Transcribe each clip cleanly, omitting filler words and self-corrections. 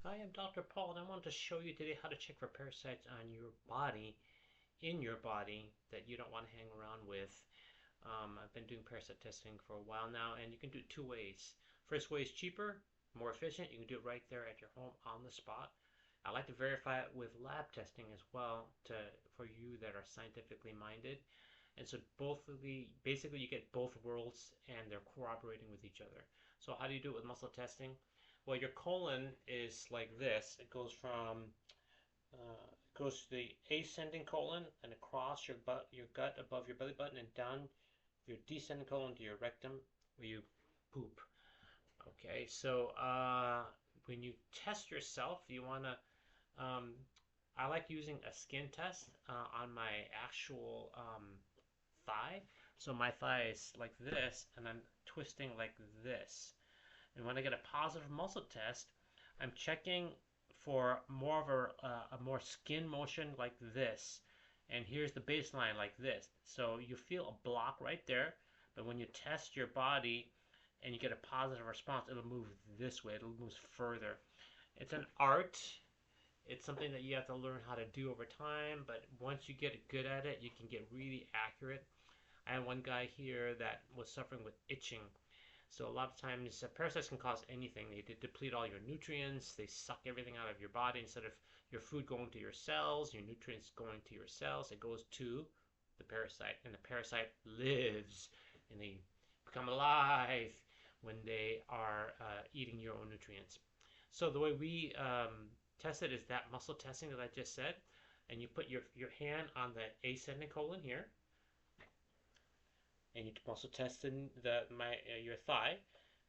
Hi, I'm Dr. Paul, and I want to show you today how to check for parasites on your body, in your body, that you don't want to hang around with. I've been doing parasite testing for a while now, and you can do it two ways. First way is cheaper, more efficient. You can do it right there at your home on the spot. I like to verify it with lab testing as well for you that are scientifically minded. And so basically you get both worlds and they're cooperating with each other. So how do you do it with muscle testing? Well, your colon is like this. It goes to the ascending colon and across your gut above your belly button and down your descending colon to your rectum where you poop. Okay, so when you test yourself, you want to um, I like using a skin test on my actual thigh. So my thigh is like this, and I'm twisting like this. And when I get a positive muscle test, I'm checking for more of a more skin motion like this. And here's the baseline like this. So you feel a block right there, but when you test your body and you get a positive response, it'll move this way. It'll move further. It's an art. It's something that you have to learn how to do over time, but once you get good at it, you can get really accurate. I had one guy here that was suffering with itching. So a lot of times parasites can cause anything. They deplete all your nutrients. They suck everything out of your body. Instead of your food going to your cells, your nutrients going to your cells, it goes to the parasite. And the parasite lives and they become alive when they are eating your own nutrients. So the way we test it is that muscle testing that I just said. And you put your hand on the ascending colon here, and you also test in your thigh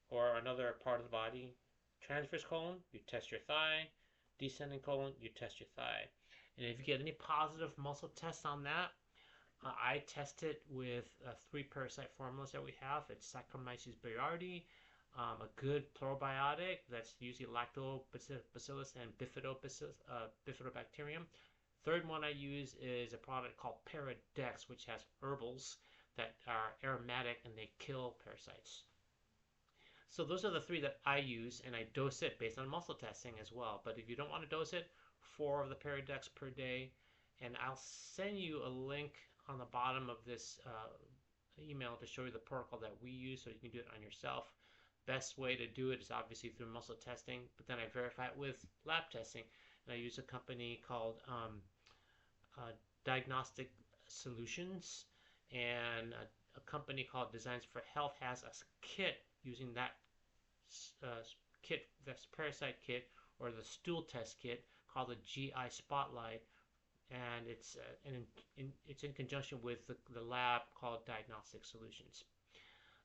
or another part of the body. Transverse colon, you test your thigh. Descending colon, you test your thigh. And if you get any positive muscle tests on that, I test it with three parasite formulas that we have. It's Saccharomyces boulardii, a good probiotic that's usually lactobacillus and bifidobacterium. Third one I use is a product called Paradex, which has herbals that are aromatic and they kill parasites. So those are the three that I use, and I dose it based on muscle testing as well. But if you don't want to dose it, 4 of the Paradex per day, and I'll send you a link on the bottom of this email to show you the protocol that we use so you can do it on yourself. Best way to do it is obviously through muscle testing, but then I verify it with lab testing, and I use a company called Diagnostic Solutions, and a company called Designs for Health has a kit using that kit, that's parasite kit or the stool test kit called the GI Spotlight, and it's in conjunction with the lab called Diagnostic Solutions.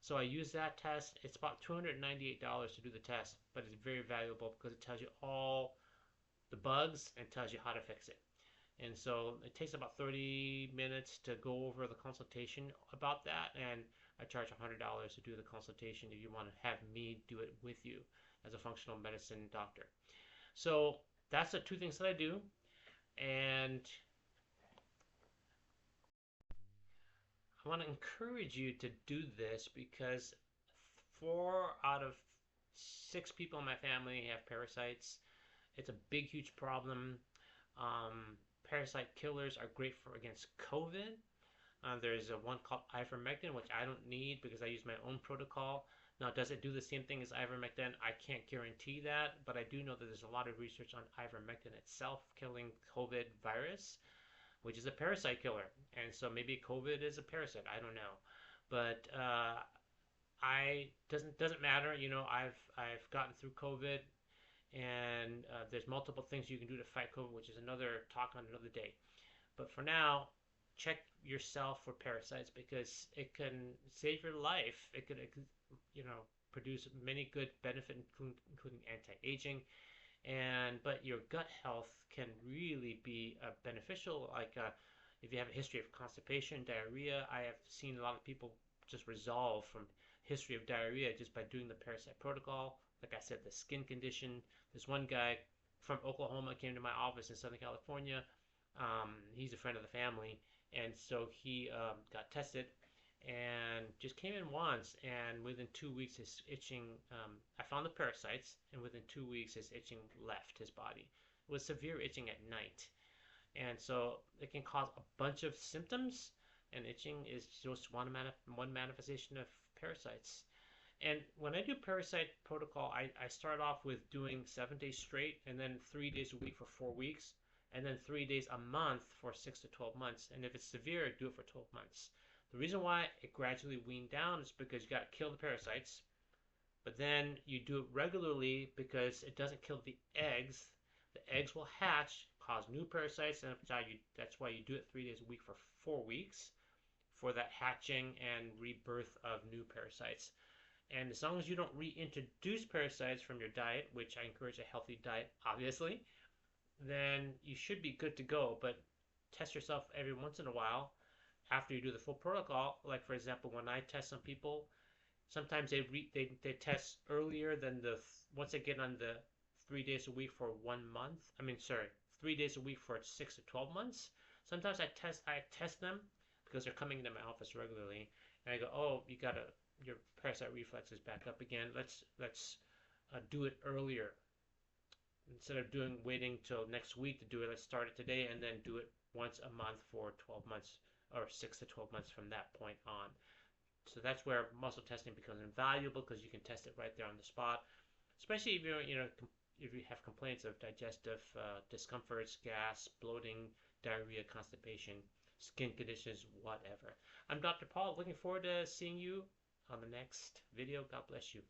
So I use that test. It's about $298 to do the test, but it's very valuable because it tells you all the bugs and tells you how to fix it. And so it takes about 30 minutes to go over the consultation about that, and I charge $100 to do the consultation if you want to have me do it with you as a functional medicine doctor. So that's the two things that I do, and I want to encourage you to do this because 4 out of 6 people in my family have parasites. It's a big, huge problem. Parasite killers are great for against COVID. There's one called ivermectin, which I don't need because I use my own protocol. Now, does it do the same thing as ivermectin? I can't guarantee that, but I do know that there's a lot of research on ivermectin itself killing COVID virus, which is a parasite killer. And so maybe COVID is a parasite. I don't know, but I doesn't matter. You know, I've gotten through COVID, and there's multiple things you can do to fight COVID, which is another talk on another day. But for now, check yourself for parasites because it can save your life. It could produce many good benefits, including anti-aging, but your gut health can really be beneficial. Like if you have a history of constipation, diarrhea, I have seen a lot of people just resolve from history of diarrhea just by doing the parasite protocol. Like I said, the skin condition. This one guy from Oklahoma came to my office in Southern California. He's a friend of the family, and so he got tested, and just came in once, and within 2 weeks his itching, I found the parasites, and within 2 weeks his itching left his body. It was severe itching at night, and so it can cause a bunch of symptoms, and itching is just one manifestation of parasites. And when I do parasite protocol, I start off with doing 7 days straight, and then 3 days a week for 4 weeks, and then 3 days a month for 6 to 12 months. And if it's severe, do it for 12 months. The reason why it gradually weaned down is because you got to kill the parasites, but then you do it regularly because it doesn't kill the eggs. The eggs will hatch, cause new parasites, and that's why you do it 3 days a week for 4 weeks for that hatching and rebirth of new parasites. And as long as you don't reintroduce parasites from your diet, which I encourage a healthy diet, obviously, then you should be good to go. But test yourself every once in a while after you do the full protocol. Like, for example, when I test some people, sometimes they test earlier than once they get on the 3 days a week for 1 month. 3 days a week for 6 to 12 months. Sometimes I test them because they're coming into my office regularly, and I go, oh, your parasite reflex is back up again. Let's do it earlier. Instead of waiting till next week to do it, let's start it today and then do it once a month for 12 months or 6 to 12 months from that point on. So that's where muscle testing becomes invaluable, because you can test it right there on the spot, especially if if you have complaints of digestive discomforts, gas, bloating, diarrhea, constipation, skin conditions, whatever. I'm Dr. Paul. Looking forward to seeing you on the next video. God bless you.